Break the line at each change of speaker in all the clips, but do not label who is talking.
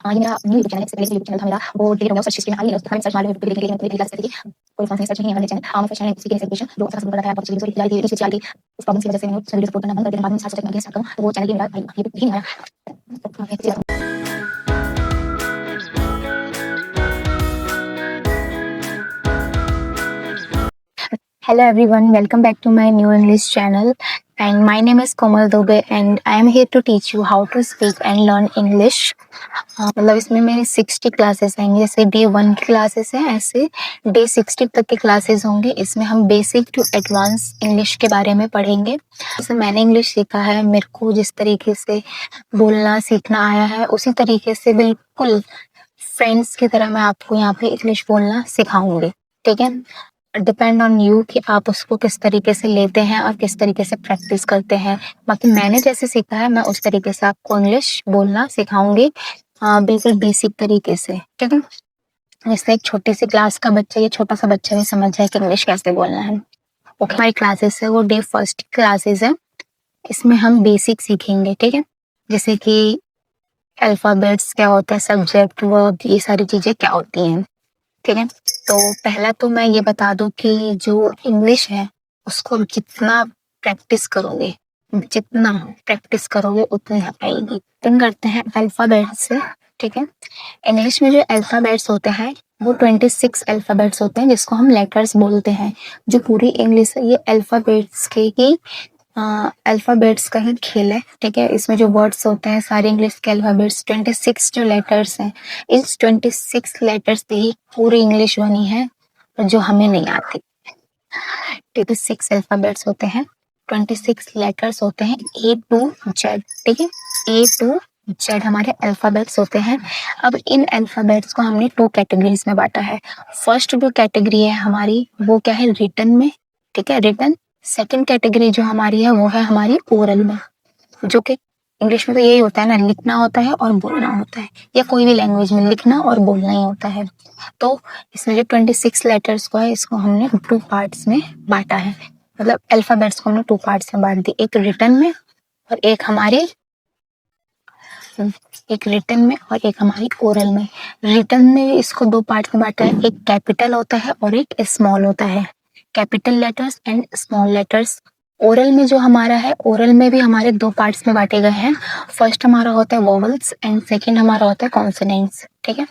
ये मेरा new YouTube channel है। इससे पहले जो यूट्यूब चैनल था मेरा वो डिलीट हो गया। सर्च हिस्ट्री में आ ही नहीं, हमें सर्च मार लो यूट्यूब पे देखने के लिए क्लास करती थी। कोई फंक्शन सर्च नहीं है हमारे चैनल। मैं फर्स्ट चैनल स्पीकिंग एजुकेशन जो अच्छा सपोर्ट कर रहा है, बहुत अच्छी वीडियोस क्वालिटी उस प्रॉब्लम की वजह से मैंने वीडियो सपोर्ट करना बंद कर दिया। बाद में स्टार्ट करूँ तो वो चैनल ही मेरा ये भी नहीं आया। Hello everyone, welcome back to my new English channel and my name is Komal Dubey and I am here to teach you how to speak and learn English. मतलब इसमें मेरी 60 क्लासेस आएंगे। जैसे डे 1 की क्लासेस है, ऐसे day 60 तक के क्लासेस होंगे। इसमें हम बेसिक टू एडवांस इंग्लिश के बारे में पढ़ेंगे। जैसे मैंने इंग्लिश सीखा है, मेरे को जिस तरीके से बोलना सीखना आया है उसी तरीके से बिल्कुल फ्रेंड्स की तरह मैं आपको यहाँ पे इंग्लिश बोलना सिखाऊंगी। ठीक है, डिपेंड ऑन यू कि आप उसको किस तरीके से लेते हैं और किस तरीके से प्रैक्टिस करते हैं। बाकी मैंने जैसे सीखा है मैं उस तरीके से आपको इंग्लिश बोलना सिखाऊंगी, बिल्कुल बेसिक तरीके से। ठीक है, जैसे एक छोटी सी क्लास का बच्चा या छोटा सा बच्चा भी समझ जाए कि इंग्लिश कैसे बोलना है। ओके, हमारी क्लासेस है वो डे फर्स्ट क्लासेस है। इसमें हम बेसिक सीखेंगे। ठीक है, जैसे कि अल्फाबेट्स क्या होता है, सब्जेक्ट, वर्ब, ये सारी चीजें क्या होती हैं। ठीक है, तो पहला तो मैं ये बता दूं कि जो इंग्लिश है उसको जितना प्रैक्टिस करोगे उतनी आएगी। तो करते हैं अल्फाबेट से। ठीक है, इंग्लिश में जो अल्फाबेट्स होते हैं वो 26 अल्फाबेट्स होते हैं जिसको हम लेटर्स बोलते हैं। जो पूरी इंग्लिश है ये अल्फाबेट्स के ही अल्फाबेट्स का ही खेल है। ठीक है, इसमें जो वर्ड्स होते हैं सारे इंग्लिश के अल्फाबेट्स 26 जो लेटर्स हैं, इस 26 लेटर्स से ही पूरी इंग्लिश बनी है जो हमें नहीं आती। 26 अल्फाबेट्स होते हैं, 26 लेटर्स होते हैं, A to Z। ठीक है, A to Z हमारे अल्फाबेट्स होते हैं। अब इन अल्फाबेट्स को हमने 2 कैटेगरीज में बांटा है। फर्स्ट जो कैटेगरी है हमारी वो क्या है, रिटन में। ठीक है, रिटन। सेकंड कैटेगरी जो हमारी है वो है हमारी ओरल में, जो कि इंग्लिश में तो यही होता है ना, लिखना होता है और बोलना होता है, या कोई भी लैंग्वेज में लिखना और बोलना ही होता है। तो इसमें जो 26 लेटर्स को है इसको हमने 2 पार्ट्स में बांटा है। मतलब अल्फाबेट्स को हमने 2 पार्ट्स में बांट दी, एक रिटन में और एक हमारी ओरल में। रिटन में इसको 2 पार्ट्स में बांटा है, एक कैपिटल होता है और एक स्मॉल होता है, capital letters and small letters. Oral में जो हमारा है, ओरल में भी हमारे 2 पार्ट्स में बांटे गए हैं। फर्स्ट हमारा होता है वोवेल्स एंड सेकंड हमारा होता है कॉन्सोनेंट्स। ठीक है,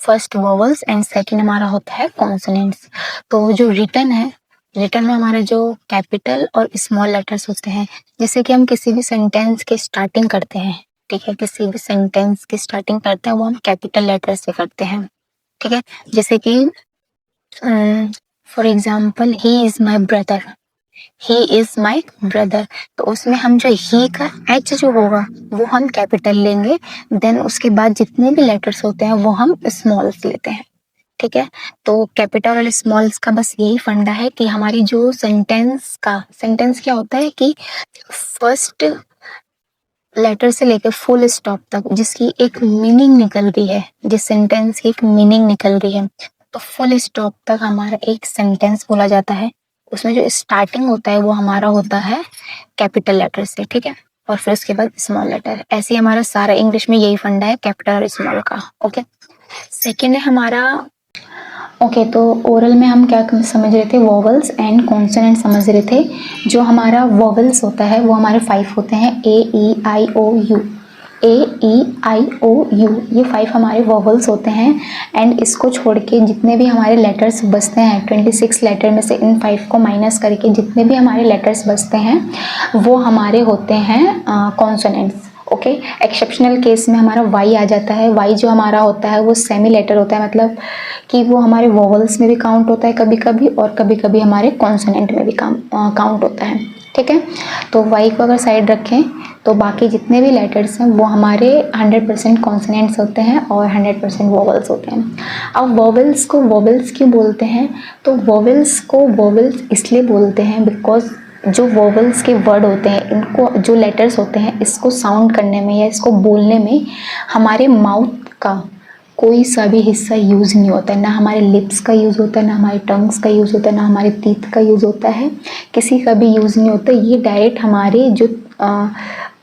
फर्स्ट वोवेल्स एंड सेकंड हमारा होता है कॉन्सोनेंट्स। तो जो रिटन है, रिटन में हमारे जो कैपिटल और स्मॉल लेटर्स होते हैं, जैसे कि हम किसी भी सेंटेंस की स्टार्टिंग करते हैं। ठीक है, किसी भी सेंटेंस की स्टार्टिंग करते हैं वो हम कैपिटल लेटर से करते हैं। ठीक है, जैसे कि for example he is my brother, तो उसमें हम जो ही का एच जो होगा वो हम कैपिटल लेंगे, देन उसके बाद जितने भी लेटर्स होते हैं वो हम स्मॉल्स लेते हैं। ठीक है, तो कैपिटल और स्मॉल्स का बस यही फंडा है कि हमारी जो सेंटेंस क्या होता है कि फर्स्ट लेटर से लेकर फुल स्टॉप तक जिसकी एक मीनिंग निकल रही है, जिस सेंटेंस की एक मीनिंग निकल रही है, तो फुल स्टॉप तक हमारा एक सेंटेंस बोला जाता है। उसमें जो स्टार्टिंग होता है वो हमारा होता है कैपिटल लेटर से। ठीक है, और फिर उसके बाद स्मॉल लेटर। ऐसे हमारा सारा इंग्लिश में यही फंडा है कैपिटल और स्मॉल का। ओके, सेकेंड है हमारा तो ओरल में हम क्या समझ रहे थे, वोवेल्स एंड कॉन्सोनेंट समझ रहे थे। जो हमारा वोवेल्स होता है वो हमारे 5 होते हैं, A E I O U, ये 5 हमारे वोवेल्स होते हैं। एंड इसको छोड़ के जितने भी हमारे लेटर्स बचते हैं, 26 लेटर में से इन 5 को माइनस करके जितने भी हमारे लेटर्स बचते हैं वो हमारे होते हैं कॉन्सोनेंट्स। ओके, एक्सेप्शनल केस में हमारा वाई आ जाता है। वाई जो हमारा होता है वो सेमी लेटर होता है, मतलब कि वो हमारे वोवेल्स में भी काउंट होता है कभी कभी, और कभी कभी हमारे कॉन्सोनेंट में भी काउंट होता है। ठीक है, तो वाई को अगर साइड रखें तो बाकी जितने भी लेटर्स हैं वो हमारे 100% कॉन्सोनेंट्स होते हैं और 100% वोवेल्स होते हैं। अब वोवेल्स को वोवेल्स क्यों बोलते हैं, तो वोवेल्स को वोवेल्स इसलिए बोलते हैं बिकॉज जो वोवेल्स के वर्ड होते हैं, इनको जो लेटर्स होते हैं इसको साउंड करने में या इसको बोलने में हमारे माउथ का कोई सा भी हिस्सा यूज़ नहीं होता है। ना हमारे लिप्स का यूज़ होता है, ना हमारे टंग्स का यूज़ होता है, ना हमारे टीथ का यूज़ होता है, किसी का भी यूज़ नहीं होता। ये डायरेक्ट हमारे जो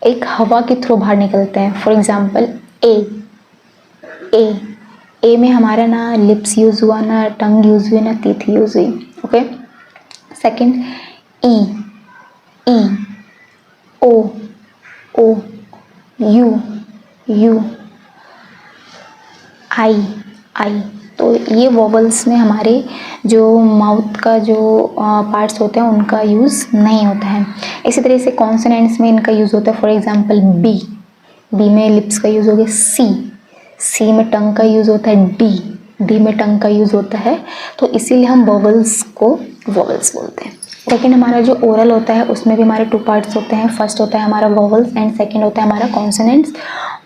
एक हवा के थ्रू बाहर निकलते हैं। फॉर एग्जांपल ए, ए में हमारा ना लिप्स यूज हुआ, ना टंग यूज हुई, ना टीथ यूज हुई। Okay, second E, O, U, I. तो ये वोवल्स में हमारे जो माउथ का जो पार्ट्स होते हैं उनका यूज़ नहीं होता है। इसी तरह से कॉन्सोनेंट्स में इनका यूज़ होता है। फॉर एग्जांपल बी में लिप्स का यूज़ हो गया। सी में टंग का यूज़ होता है। डी में टंग का यूज़ होता है। तो इसीलिए हम वोवल्स को वोवल्स बोलते हैं। सेकेंड हमारा जो ओरल होता है उसमें भी हमारे 2 पार्ट्स होते हैं। फर्स्ट होता है हमारा वोवल्स एंड सेकेंड होता है हमारा कॉन्सोनेंट्स।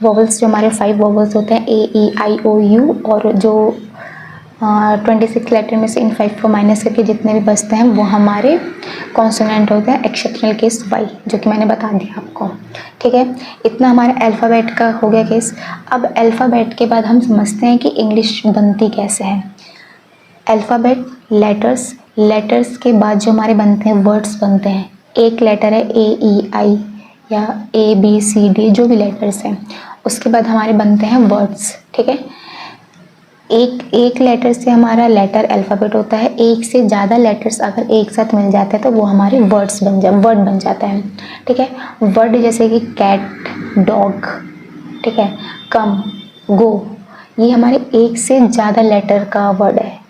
वोवल्स जो हमारे 5 वोवल्स होते हैं, ए, ई, आई, ओ, यू, और जो 26 लेटर में से इन 5 को माइनस करके जितने भी बचते हैं वो हमारे कॉन्सोनेंट होते हैं, एक्सेप्शनल केस वाई, जो कि मैंने बता दिया आपको। ठीक है, इतना हमारे अल्फ़ाबेट का हो गया केस। अब अल्फ़ाबेट के बाद हम समझते हैं कि इंग्लिश बनती कैसे है। अल्फ़ाबेट, लेटर्स के बाद जो हमारे बनते हैं वर्ड्स बनते हैं। एक लेटर है ए, ई, आई या ए, बी, सी, डी, जो भी लेटर्स हैं, उसके बाद हमारे बनते हैं वर्ड्स। ठीक है, एक लेटर से हमारा लेटर अल्फ़ाबेट होता है। एक से ज़्यादा लेटर्स अगर एक साथ मिल जाते हैं तो वो हमारे वर्ड बन जाता है। ठीक है, वर्ड जैसे कि कैट, डॉग, ठीक है, कम, गो, ये हमारे एक से ज़्यादा लेटर का वर्ड है।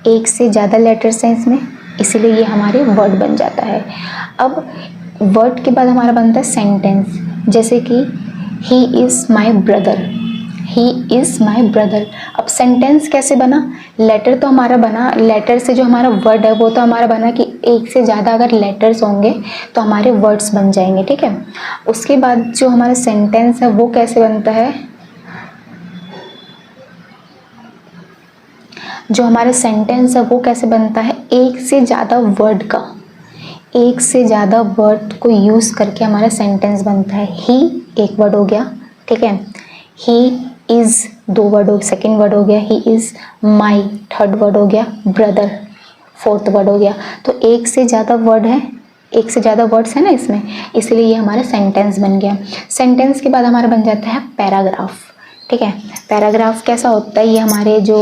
एक से ज़्यादा लेटर्स हैं इसमें, इसीलिए ये हमारे वर्ड बन जाता है। अब वर्ड के बाद हमारा बनता है सेंटेंस, जैसे कि he is my brother, he is my brother. अब सेंटेंस कैसे बना? लेटर तो हमारा बना, लेटर से जो हमारा वर्ड है वो तो हमारा बना कि एक से ज़्यादा अगर लेटर्स होंगे तो हमारे वर्ड्स बन जाएंगे। ठीक है, उसके बाद जो हमारा सेंटेंस है वो कैसे बनता है? जो हमारा सेंटेंस है वो कैसे बनता है? एक से ज़्यादा वर्ड का, एक से ज़्यादा वर्ड को यूज़ करके हमारा सेंटेंस बनता है। ही एक वर्ड हो गया, ठीक है, ही इज़ 2 वर्ड हो, सेकेंड वर्ड हो गया, he is my third word हो गया, ब्रदर फोर्थ वर्ड हो गया। तो एक से ज़्यादा वर्ड है, एक से ज़्यादा वर्ड्स है ना इसमें, इसलिए ये हमारा सेंटेंस बन गया। सेंटेंस के बाद हमारा बन जाता है पैराग्राफ। ठीक है, पैराग्राफ कैसा होता है? ये हमारे जो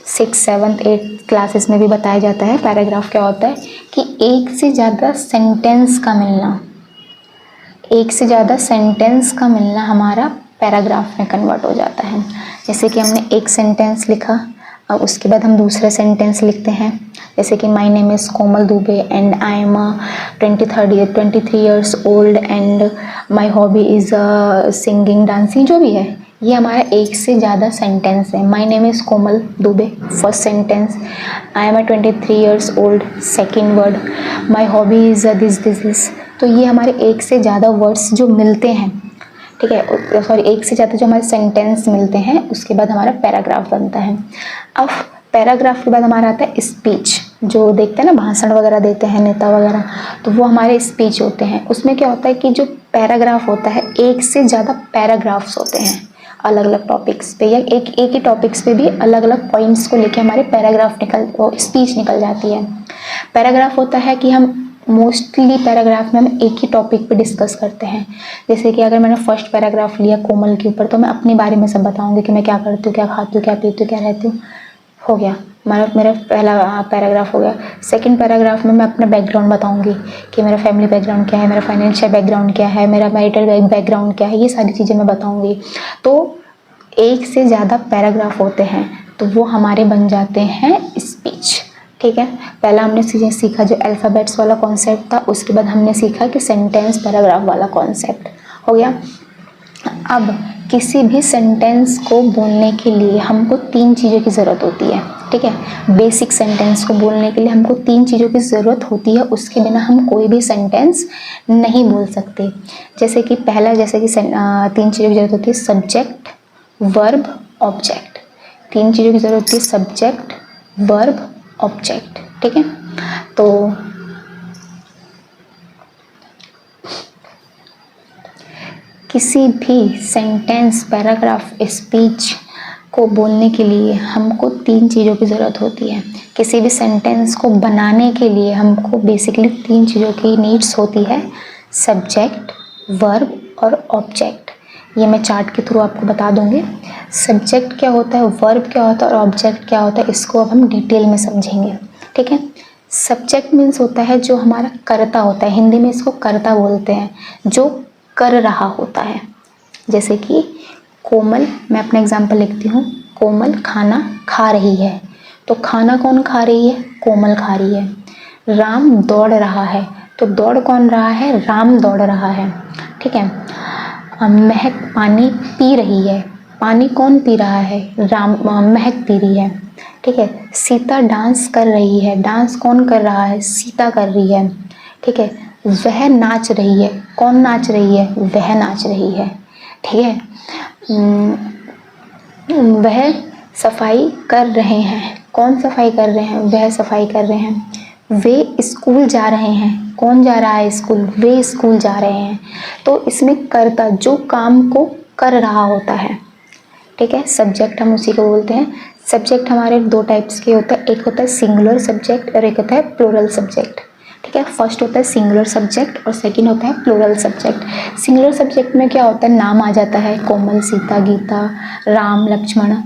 6th 7th 8th क्लासेस में भी बताया जाता है। पैराग्राफ क्या होता है कि एक से ज़्यादा सेंटेंस का मिलना, एक से ज़्यादा सेंटेंस का मिलना हमारा पैराग्राफ में कन्वर्ट हो जाता है। जैसे कि हमने एक सेंटेंस लिखा, अब उसके बाद हम दूसरा सेंटेंस लिखते हैं, जैसे कि my name is Komal Dubey and I am 23 years old and my hobby is singing, dancing, जो भी है, ये हमारा एक से ज़्यादा सेंटेंस है। My name is Komal Dubey first sentence, I am 23 years old second word, my hobby is this. तो ये हमारे एक से ज़्यादा वर्ड्स जो मिलते हैं, ठीक है, सॉरी, एक से ज़्यादा जो हमारे सेंटेंस मिलते हैं, उसके बाद हमारा पैराग्राफ बनता है। अब पैराग्राफ के बाद हमारा आता है स्पीच, जो देखते हैं ना भाषण वगैरह देते हैं नेता वगैरह, तो वो हमारे स्पीच होते हैं। उसमें क्या होता है कि जो पैराग्राफ होता है, एक से ज़्यादा पैराग्राफ्स होते हैं अलग अलग टॉपिक्स पे, या एक ही टॉपिक्स पे भी अलग अलग पॉइंट्स को लेके हमारे पैराग्राफ स्पीच निकल जाती है। पैराग्राफ होता है कि हम मोस्टली पैराग्राफ में हम एक ही टॉपिक पे डिस्कस करते हैं। जैसे कि अगर मैंने फर्स्ट पैराग्राफ लिया कोमल के ऊपर, तो मैं अपने बारे में सब बताऊंगी कि मैं क्या करती हूँ, क्या खाती हूँ, क्या पीती हूँ, क्या रहती हूँ। हो गया, मेरा पहला पैराग्राफ हो गया। सेकंड पैराग्राफ में मैं अपना बैकग्राउंड बताऊंगी कि मेरा फैमिली बैकग्राउंड क्या है, मेरा फाइनेंशियल बैकग्राउंड क्या है, मेरा मैरिटल बैकग्राउंड क्या है, ये सारी चीज़ें मैं बताऊंगी। तो एक से ज़्यादा पैराग्राफ होते हैं तो वो हमारे बन जाते हैं स्पीच। ठीक है, पहला हमने सीखा जो अल्फ़ाबेट्स वाला कॉन्सेप्ट था, उसके बाद हमने सीखा कि सेंटेंस पैराग्राफ वाला कॉन्सेप्ट हो गया। अब किसी भी सेंटेंस को बोलने के लिए हमको 3 चीज़ों की ज़रूरत होती है। ठीक है, बेसिक सेंटेंस को बोलने के लिए हमको 3 चीज़ों की ज़रूरत होती है, उसके बिना हम कोई भी सेंटेंस नहीं बोल सकते। जैसे कि पहला, जैसे कि 3 चीज़ों की ज़रूरत होती है, सब्जेक्ट, वर्ब, ऑब्जेक्ट। 3 चीज़ों की ज़रूरत होती है, सब्जेक्ट, वर्ब, ऑब्जेक्ट। ठीक है, तो किसी भी सेंटेंस, पैराग्राफ, स्पीच को बोलने के लिए हमको 3 चीज़ों की ज़रूरत होती है। किसी भी सेंटेंस को बनाने के लिए हमको बेसिकली 3 चीज़ों की नीड्स होती है, सब्जेक्ट, वर्ब और ऑब्जेक्ट। ये मैं चार्ट के थ्रू आपको बता दूंगी। सब्जेक्ट क्या होता है, वर्ब क्या होता है और ऑब्जेक्ट क्या होता है, इसको अब हम डिटेल में समझेंगे। ठीक है। सब्जेक्ट मीन्स होता है जो हमारा कर्ता होता है, हिंदी में इसको कर्ता बोलते हैं, जो कर रहा होता है। जैसे कि कोमल, मैं अपना एग्जाम्पल लिखती हूँ, कोमल खाना खा रही है, तो खाना कौन खा रही है, कोमल खा रही है। राम दौड़ रहा है, तो दौड़ कौन रहा है, राम दौड़ रहा है। ठीक है। महक पानी पी रही है, पानी कौन पी रहा है, महक पी रही है। ठीक है। सीता डांस कर रही है, डांस कौन कर रहा है, सीता कर रही है। ठीक है। वह नाच रही है, कौन नाच रही है, वह नाच रही है। ठीक है। वह सफाई कर रहे हैं, कौन सफाई कर रहे हैं, वह सफाई कर रहे हैं। वे स्कूल जा रहे हैं, कौन जा रहा है स्कूल, वे स्कूल जा रहे हैं। तो इसमें कर्ता जो काम को कर रहा होता है। ठीक है। सब्जेक्ट हम उसी को बोलते हैं। सब्जेक्ट हमारे दो टाइप्स के होते हैं, एक होता है सिंगुलर सब्जेक्ट और एक होता है प्लूरल सब्जेक्ट। ठीक है। फर्स्ट होता है सिंगुलर सब्जेक्ट और सेकंड होता है प्लूरल सब्जेक्ट। सिंगुलर सब्जेक्ट में क्या होता है, नाम आ जाता है, कोमल, सीता, गीता, राम, लक्ष्मण,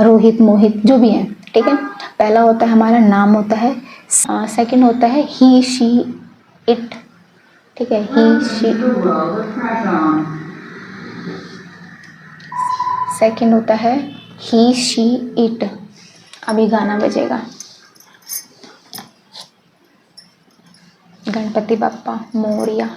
रोहित, मोहित, जो भी है। ठीक है। पहला होता है हमारा नाम होता है, सेकंड होता है ही, शी, इट। ठीक है। ही, शी, सेकंड होता है ही, शी, इट। अभी गाना बजेगा, गणपति बप्पा मोरिया।